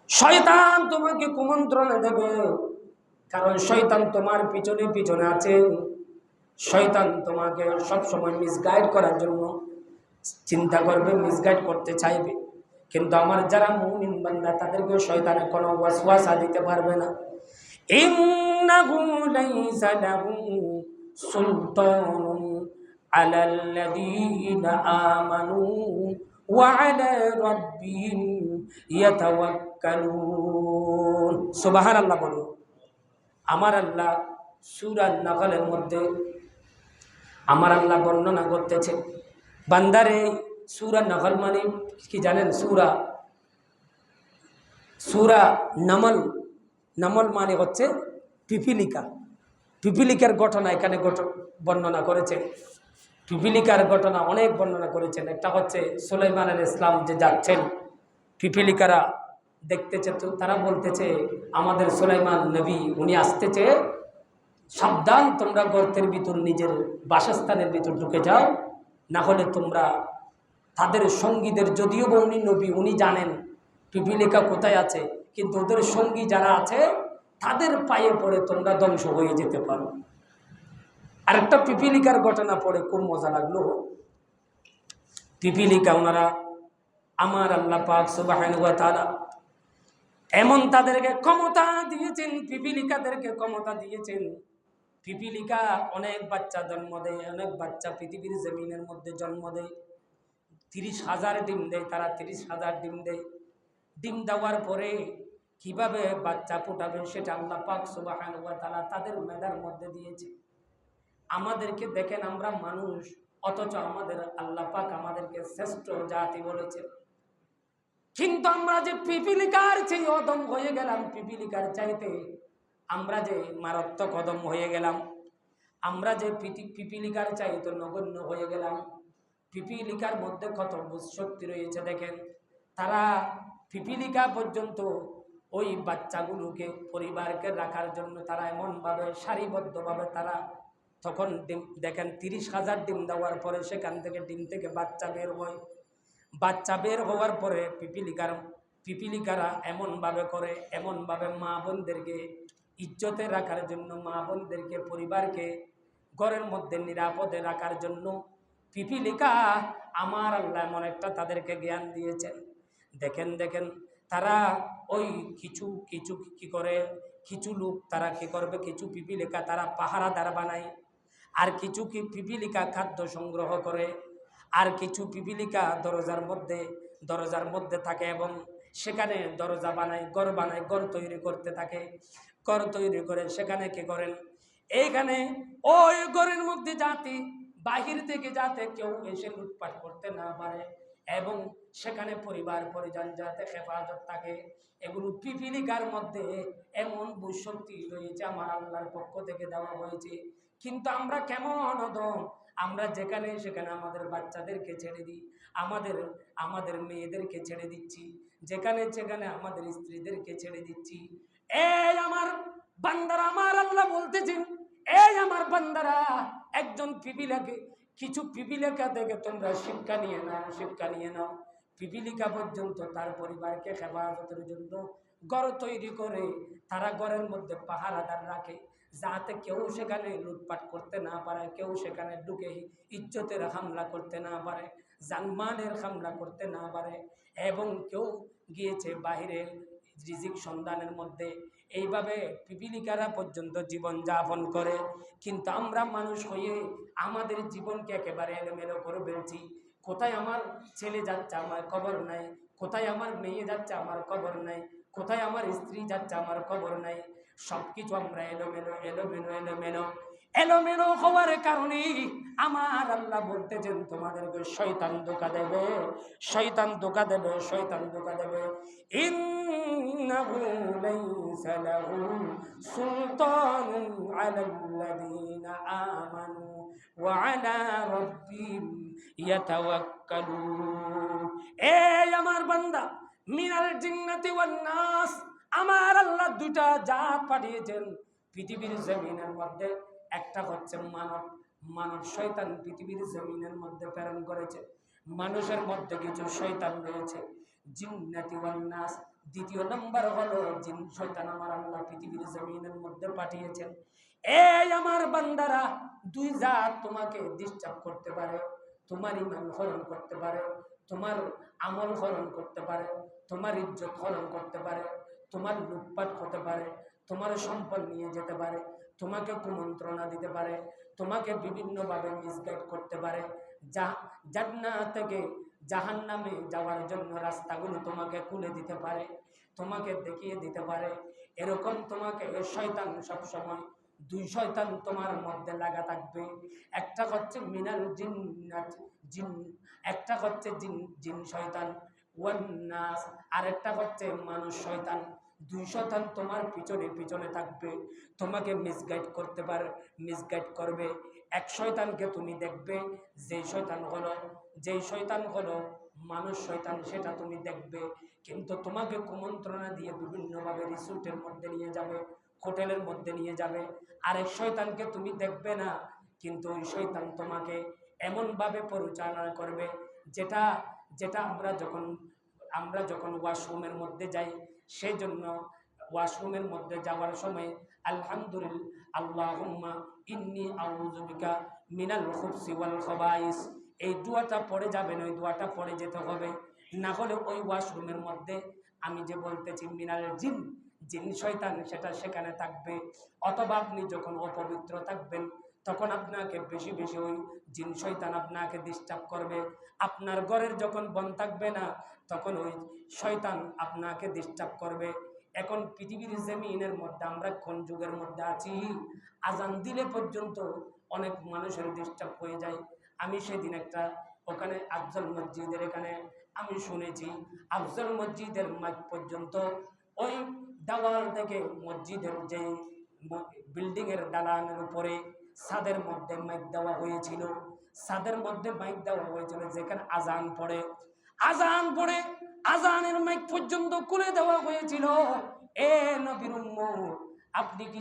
শয়তান তোমাকে কুমন্ত্রণা দেবে, কারণ শয়তান তোমার পিছনে পিছনে আছে। শয়তান তোমাকে সব সময় মিসগাইড করার জন্য চিন্তা করবে, মিসগাইড করতে চাইবে। কিন্তু আমার যারা মুমিন বান্দা তাদেরকে শয়তানে কোনো ওয়াসওয়াসা দিতে পারবে না। ইন্নাহু লাইসা লাহু সুলতানুন আলাল্লাযীনা আমানু ওয়া আলা রাব্বিহিম ইয়াতাওয়াক্কালুন। সুবহানাল্লাহ বলুন। আমার আল্লাহ সূরা নাহলের মধ্যে আমার আল্লাহ বর্ণনা করতেছে, বান্দারে সূরা নাহল মানে কি জানেন? সূরা নামল। নামল মানে হচ্ছে পিপিলিকা। পিপিলিকার ঘটনা এখানে বর্ণনা করেছেন। পিপিলিকার ঘটনা অনেক বর্ণনা করেছেন। একটা হচ্ছে সুলাইমান আলাইহিস সালাম যে যাচ্ছেন, পিপিলিকারা দেখতেছে, তো তারা বলতেছে আমাদের সুলাইমান নবী উনি আসতেছে, সাবধান তোমরা গর্তের ভিতর নিজের বাসস্থানের ভিতর ঢুকে যাও, না হলে তোমরা তাদের সঙ্গীদের, যদিও বা উনি নবী উনি জানেন পিপিলিকা কোথায় আছে, কিন্তু ওদের সঙ্গী যারা আছে তাদের পায়ে পড়ে তোমরা ধ্বংস হয়ে যেতে পারো। আরেকটা পিপিলিকার ঘটনা পড়ে খুব মজা লাগলো। পিপিলিকা ওনারা আমার আল্লাহ পাক সুবহানাহু ওয়া তাআলা এমন তাদেরকে ক্ষমতা দিয়েছেন, পিপিলিকাদেরকে ক্ষমতা দিয়েছেন। পিপিলিকা অনেক বাচ্চা জন্ম দেয়, অনেক বাচ্চা পৃথিবীর জমিনের মধ্যে জন্ম দেয়। 30,000 ডিম দেয় তারা, 30,000 ডিম দেয়। ডিম দেওয়ার পরে কিভাবে বাচ্চা ফোটাবে সেটা আল্লাহ পাক সুবহানাহু ওয়া তাআলা তাদের মেধার মধ্যে দিয়েছে। আমাদেরকে দেখেন আমরা মানুষ, অথচ আমাদের আল্লাহ পাক আমাদেরকে শ্রেষ্ঠ জাতি বলেছে। কিন্তু আমরা যে পিপিলিকার চেয়ে অদম হয়ে গেলাম, পিপিলিকার চাইতে আমরা যে মারাত্মক অদম হয়ে গেলাম, আমরা যে পিপিলিকার চাইতে নগণ্য হয়ে গেলাম। পিপিলিকার মধ্যে কত শক্তি রয়েছে দেখেন। তারা পিপিলিকা পর্যন্ত ওই বাচ্চাগুলোকে পরিবারকে রাখার জন্য তারা এমনভাবে সারিবদ্ধভাবে তারা তখন ডিম দেখেন 30,000 ডিম দেওয়ার পরে সেখান থেকে ডিম থেকে বাচ্চা বের হয়। বাচ্চা বের হওয়ার পরে পিপিলিকারা এমনভাবে করে, এমনভাবে মা বোনদেরকে ইজ্জতে রাখার জন্য, মা বোনদেরকে পরিবারকে ঘরের মধ্যে নিরাপদে রাখার জন্য পিপিলিকা আমার আল্লাহ এমন একটা তাদেরকে জ্ঞান দিয়েছেন। দেখেন তারা ওই কিছু কিছু কি করে, কিছু লোক তারা কি করবে, কিছু পিপিলিকা তারা পাহারাদার বানায়, আর কিছু কি পিপিলিকা খাদ্য সংগ্রহ করে, আর কিছু পিপিলিকা দরজার মধ্যে থাকে এবং সেখানে দরজা বানায়, ঘর তৈরি করতে থাকে। ঘর তৈরি করে সেখানে কি করেন, এইখানে ওই ঘরের মধ্যে যাতে বাহির থেকে যাতে কেউ এসে লুটপাট করতে না পারে এবং সেখানে পরিবার পরিজন যাতে হেফাজত থাকে, এগুলো পিপিলিকার মধ্যে এমন বুশক্তি রয়েছে আমার আল্লাহর পক্ষ থেকে দেওয়া হয়েছে। কিন্তু আমরা কেমন অদম, আমরা যেখানে সেখানে আমাদের বাচ্চাদেরকে ছেড়ে দিই, আমাদের মেয়েদেরকে ছেড়ে দিচ্ছি, যেখানে সেখানে আমাদের স্ত্রীদেরকে ছেড়ে দিচ্ছি। এই আমার বান্দারা, আমার আল্লাহ বলতেছেন, এই আমার বান্দারা, একজন কিছু পিপিলিকা থেকে তোমরা শিক্ষা নিয়ে নাও। পিপিলিকা পর্যন্ত তার পরিবারকে হেফাজতের জন্য ঘর তৈরি করে, তারা ঘরের মধ্যে পাহারাদার রাখে, যাতে কেউ সেখানে লুটপাট করতে না পারে, কেউ সেখানে ঢুকে ইজ্জতের হামলা করতে না পারে, জানমালের হামলা করতে না পারে, এবং কেউ গিয়েছে বাহিরে রিজিক সন্ধানের মধ্যে। এইভাবে পিপিলিকারা পর্যন্ত জীবন যাপন করে। কিন্তু আমরা মানুষ হয়ে আমাদের জীবনকে একেবারে এলোমেলো করে ফেলছি। কোথায় আমার ছেলে যাচ্ছে আমার খবর নাই, কোথায় আমার মেয়ে যাচ্ছে আমার খবর নাই, কোথায় আমার স্ত্রী যাচ্ছে আমার খবর নাই। সবকিছু আমরা এলোমেলো হওয়ার কারণে আমার আল্লাহ বলতেছেন তোমাদেরকে শয়তান ধোঁকা দেবে, শয়তান ধোঁকা দেবে, শয়তান ধোঁকা দেবে। ইন্নাহু লাইসা লাহু সুলতানুন আলাল্লাযীনা আমানু ওয়া আলা রাব্বিহিম ইয়াতাওয়াক্কালুন। এই আমার বান্দা, মিনাল জিন্নাতি ওয়ান নাস, আমার আল্লাহ দুইটা জাত পাঠিয়েছেন পৃথিবীর জমিনের মধ্যে। একটা হচ্ছে মানব শয়তান পৃথিবীর জমিনের মধ্যে প্রেরণ করেছে। মানুষের মধ্যে কিছু শয়তান রয়েছে, জিন্নাতি ওয়ান নাস, দ্বিতীয় নাম্বার হলো জিন শয়তান আমার আল্লাহ পৃথিবীর জমিনের মধ্যে পাঠিয়েছেন এই আমার বান্দারা দুই জাত তোমাকে ডিস্টার্ব করতে পারে, তোমার ঈমান হরণ করতে পারে, তোমার আমল হরণ করতে পারে, তোমার ইজ্জত হরণ করতে পারে, তোমার লুটপাট হতে পারে, তোমার সম্পদ নিয়ে যেতে পারে, তোমাকে কুমন্ত্রণা দিতে পারে, তোমাকে বিভিন্নভাবে মিসগাইড করতে পারে, জান্নাত থেকে জাহান্নামে যাওয়ার জন্য রাস্তাগুলো তোমাকে খুলে দিতে পারে, তোমাকে দেখিয়ে দিতে পারে। এরকম তোমাকে শয়তান সবসময় দুই শয়তান তোমার মধ্যে লাগা থাকবে। একটা হচ্ছে মিনাল জিন্নাত জিন, একটা হচ্ছে জিন জিন শয়তান ওয়ান নাস, আরেকটা হচ্ছে মানুষ শয়তান। দুই শয়তান তোমার পিছনে পিছনে থাকবে, তোমাকে মিসগাইড করতে পারে, মিসগাইড করবে। এক শয়তানকে তুমি দেখবে, যেই শয়তান হলো মানুষ শয়তান, সেটা তুমি দেখবে, কিন্তু তোমাকে কুমন্ত্রণা দিয়ে বিভিন্নভাবে রিসোর্টের মধ্যে নিয়ে যাবে, হোটেলের মধ্যে নিয়ে যাবে। আরেক শয়তানকে তুমি দেখবে না, কিন্তু ওই শয়তান তোমাকে এমনভাবে পরিচালনা করবে যেটা যেটা আমরা যখন ওয়াশরুমের মধ্যে যাই, সেই জন্য ওয়াশরুমের মধ্যে যাওয়ার সময় আলহামদুলিল্লাহ আল্লাহুম্মা ইন্নী আউযু বিকা মিনাল খুবসি ওয়াল খাবাইস, এই দোয়াটা পড়ে যাবেন, ওই দোয়াটা পড়ে যেতে হবে। না হলে ওই ওয়াশরুমের মধ্যে আমি যে বলতেছি মিনাল জিন জিন শয়তান সেটা সেখানে থাকবে। অথবা আপনি যখন অপবিত্র থাকবেন তখন আপনাকে বেশি বেশি ওই জিন শয়তান আপনাকে ডিস্টার্ব করবে। আপনার ঘরের যখন বন থাকবে না তখন ওই শয়তান আপনাকে ডিস্টার্ব করবে। এখন পৃথিবীর জমিনের মধ্যে আমরা কোন যুগের মধ্যে আছি, আজান দিলে পর্যন্ত অনেক মানুষের ডিস্টার্ব হয়ে যায়। আমি সেদিন একটা ওখানে আফজল মসজিদের এখানে আমি শুনেছি আফজল মসজিদের মাঠ পর্যন্ত ওই দেওয়াল থেকে মসজিদের যে বিল্ডিংয়ের দালানের উপরে ছাদের মধ্যে মাইক দেওয়া হয়েছিল, ছাদের মধ্যে মাইক দেওয়া হয়েছিল, যেখানে আজান পড়ে আজানের মাইক পর্যন্ত খুলে দেওয়া হয়েছিল। এ নবীর উম্মত, আপনি কি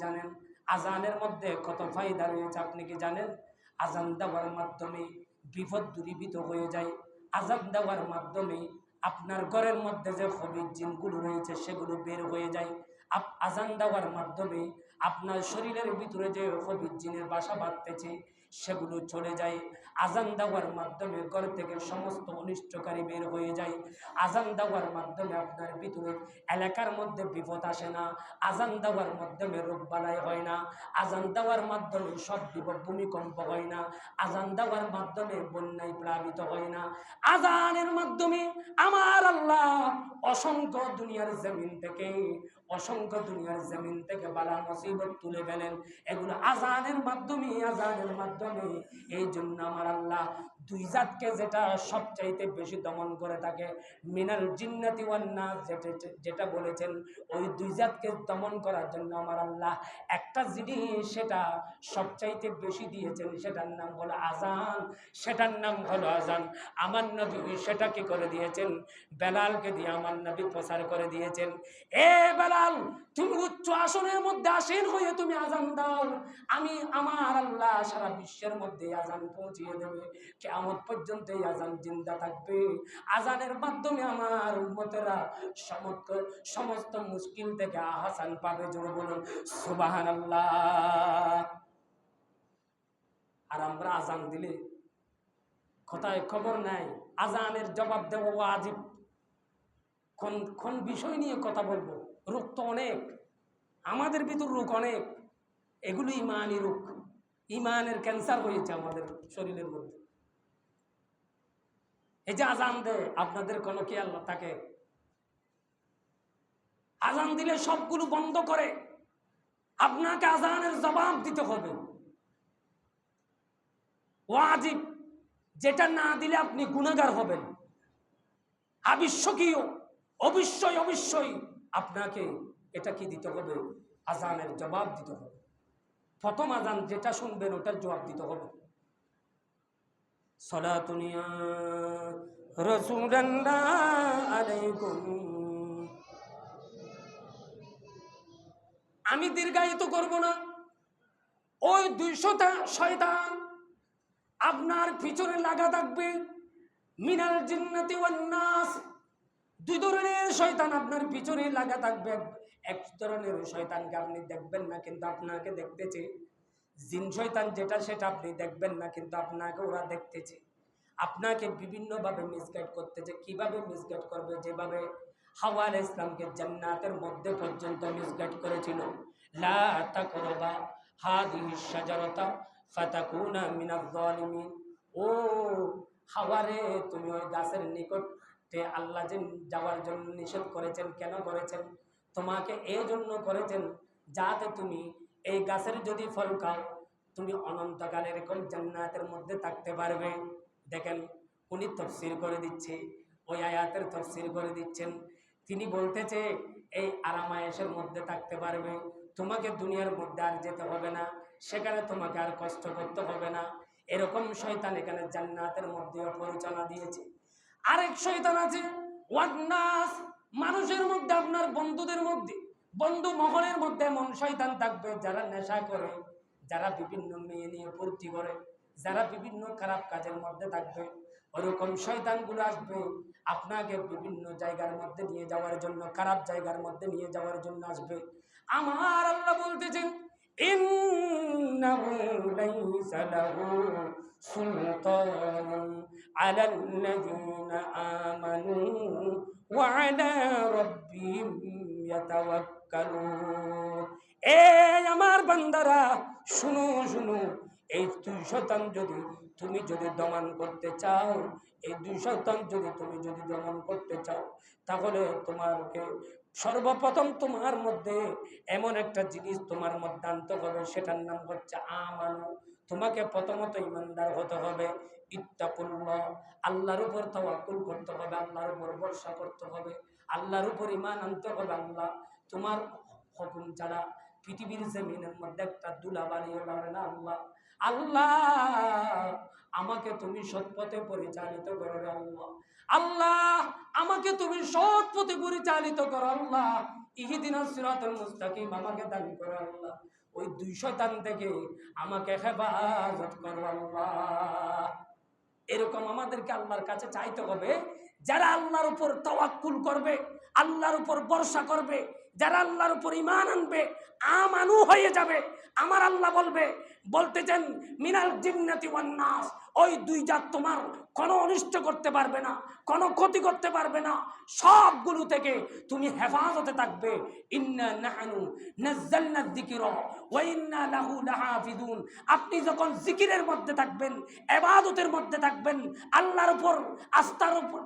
জানেন আজানের মধ্যে কত ফায়দা রয়েছে? আপনি কি জানেন আজান দেওয়ার মাধ্যমে বিপদ দূরীভূত হয়ে যায়? আজান দেওয়ার মাধ্যমে আপনার ঘরের মধ্যে যে খবির জিনগুলো রয়েছে সেগুলো বের হয়ে যায়। আজান দেওয়ার মাধ্যমে আপনার শরীরের ভিতরে যে খবির জিনের বাসা বাঁধতেছে সেগুলো চলে যায়। আজান দেওয়ার মাধ্যমে ঘর থেকে সমস্ত অনিষ্টকারী বের হয়ে যায়। আজান দেওয়ার মাধ্যমে আপনার ভিতরে এলাকার মধ্যে বিপদ আসে না। আজান দেওয়ার মাধ্যমে রোগবালাই হয় না। আজান দেওয়ার মাধ্যমে সব বিপদ ভূমিকম্প হয় না। আজান দেওয়ার মাধ্যমে বন্যায় প্লাবিত হয় না। আজানের মাধ্যমে আমার আল্লাহ অসংখ্য দুনিয়ার জমিন থেকে বালা মুসিবত তুলে ফেলেন। এগুলো আজানের মাধ্যমে এই জন্য আমার আল্লাহ দুই জাতকে যেটা সবচাইতে বেশি দমন করে থাকে মিনাল জিন্নাতি ওয়ান নাস, যেটা বলেছেন ওই দুই জাতকে দমন করার জন্য আমার আল্লাহ একটা জিনিস সেটা সবচাইতে বেশি দিয়েছেন, সেটার নাম হলো আজান। আমার নবী সেটা কি করে দিয়েছেন? বেলালকে দিয়ে আমার নবী প্রচার করে দিয়েছেন, এ বেলাল তুমি উচ্চ আসনের মধ্যে আসীন হয়ে তুমি আজান দাও, আমি আমার আল্লাহ সারা বিশ্বের মধ্যে আজান পৌঁছিয়ে দেবে। কিয়ামত পর্যন্ত এই আজান জিন্দা থাকবে। আজানের মাধ্যমে আমার উম্মতেরা সমস্ত মুশকিল থেকে আহসান পাবে। জোরে বলুন সুবহানাল্লাহ। আর আমরা আজান দিলে কোথায় খবর নাই, আজানের জবাব দেবো ওয়াজিব। কোন বিষয় নিয়ে কথা বলবো? রোগ তো অনেক, আমাদের ভিতর রোগ অনেক, এগুলো ইমানই রোগ। ইমানের ক্যান্সার হয়েছে আমাদের শরীরের মধ্যে। এই যে আজান দেয়, আপনাদের কোনো খেয়াল থাকে? আজান দিলে সবগুলো বন্ধ করে, আপনাকে আজানের জবাব দিতে হবে, ওয়াজিব। যেটা না দিলে আপনি গুনাহগার হবেন। আবশ্যকীয়, অবশ্যই আপনাকে এটা কি দিতে হবে? আজানের জবাব দিতে হবে। প্রথম আজান যেটা শুনবেন ওটার জবাব দিতে হবে। সালাতুন ইয়া রাসূলুল্লাহ আলাইকুম। আমি দীর্ঘায়িত করব না। ওই 200টা শয়তান আপনার পিছনে লাগা থাকবে, মিনাল জিন্নাতি ওয়ান নাস, দুই ধরনের শয়তান আপনার পিছনে লাগা থাকবে। এক ধরনের শয়তানকে আপনি দেখবেন না, কিন্তু আপনাকে দেখতেছে। জিন শয়তান যেটা, সেটা আপনি দেখবেন না, কিন্তু আপনাকে ওরা দেখতেছে। আপনাকে বিভিন্নভাবে মিসগাইড করতেছে। কিভাবে মিসগাইড করবে? যেভাবে হাওয়া আলাইহিস সালামকে জান্নাতের মধ্যে পর্যন্ত মিসগাইড করেছিল। লা তাকরাবা হাদিহিশ শাজারাতা ফাতাকুনা মিনাজ জালিমিন। ও হাওয়া রে, তুমি ওই গাছের নিকটে আল্লাহ যে যাওয়ার জন্য নিষেধ করেছেন, কেন করেছেন? তোমাকে এই জন্য করেছেন যাতে তুমি এই গাছের যদি ফল খাও, তুমি অনন্তকাল এরকম জান্নাতের মধ্যে থাকতে পারবে। দেখেন, উনি তাফসীর করে দিচ্ছে, ওই আয়াতের তাফসীর করে দিচ্ছেন। তিনি বলতেছে এই আরামায়েশের মধ্যে থাকতে পারবে, তোমাকে দুনিয়ার মধ্যে আর যেতে হবে না, সেখানে তোমাকে আর কষ্ট করতে হবে না। এরকম শয়তান এখানে জান্নাতের মধ্যে পরিচালনা দিয়েছে। আরেক শয়তান আছে ওয়ান্নাস, মানুষের মধ্যে, আপনার বন্ধুদের মধ্যে, বন্ধু মহলের মধ্যে এমন শয়তান থাকবে যারা নেশা করে, যারা বিভিন্ন মেয়ে নিয়ে ফুর্তি করে, যারা বিভিন্ন খারাপ কাজের মধ্যে থাকবে। ওরকম শয়তানগুলো আসবে আপনাকে বিভিন্ন জায়গার মধ্যে নিয়ে যাওয়ার জন্য, খারাপ জায়গার মধ্যে নিয়ে যাওয়ার জন্য আসবে। আমার আল্লাহ বলতেছেন, ইন্নাহু লাইসা লাহু সুলতানুন আলাল্লাযীনা আমানু ওয়া আলা রাব্বিহিম ইয়াতাওয়াক্কালুন। এই আমার বান্দারা, শুনো শুনো, এই দুই শয়তান তুমি যদি দমন করতে চাও, এই দুই শয়তান তুমি যদি দমন করতে চাও, তাহলে তোমাকে সর্বপ্রথম তোমার মধ্যে এমন একটা জিনিস তোমার মধ্যে আনতে হবে, সেটার নাম হচ্ছে আমানু। তোমাকে প্রথমত ইমানদার হতে হবে। ইত্তাকুল্লাহ, আল্লাহর উপর তাওয়াক্কুল করতে হবে, আল্লাহর উপর ভরসা করতে হবে, আল্লাহর উপর ঈমান আনতে হবে। আল্লাহ তোমার হুকুম ছাড়া পৃথিবীর জমিনের মধ্যে একটা দুলা বানিয়ে পারে না। আল্লাহ, আল্লাহ আমাকে তুমি সৎ পথে পরিচালিত করো রে আল্লাহ। আল্লাহ আমাকে তুমি সৎ পথে পরিচালিত করো আল্লাহ। ইহদিনাস সিরাতাল মুস্তাকিম আমাকে দান করো আল্লাহ। ওই দুই শয়তান থেকে আমাকে হেফাজত করো আল্লাহ। এরকম আমাদেরকে আল্লাহর কাছে চাইতে হবে। যারা আল্লাহর উপর তাওয়াক্কুল করবে, আল্লাহর উপর ভরসা করবে, যারা আল্লাহর উপর ঈমান আনবে, আমানু হয়ে যাবে। আমার আল্লাহ বলতেছেন মিনাল জিন্নাতি ওয়ান নাস, ওই দুই জাত তোমার কোনো অনিষ্ট করতে পারবে না, কোনো ক্ষতি করতে পারবে না, সবগুলো থেকে তুমি হেফাজতে থাকবে। ইন্না নাহনু নাযালনা যিকরা ওয়া ইন্না লাহু লাহাফিজুন। আপনি যখন জিকিরের মধ্যে থাকবেন, ইবাদতের মধ্যে থাকবেন, আল্লাহর উপর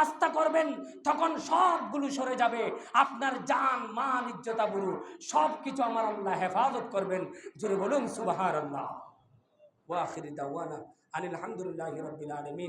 আস্থা করবেন, তখন সবগুলো সরে যাবে। আপনার জান, মাল, ইজ্জত আবরু সব কিছু আমার আল্লাহ হেফাজত করবেন। জোরে বলুন সুবহানাল্লাহ। ওয়া আখিরু দাওয়ানা আনিল হামদুলিল্লাহি রাব্বিল আলামিন।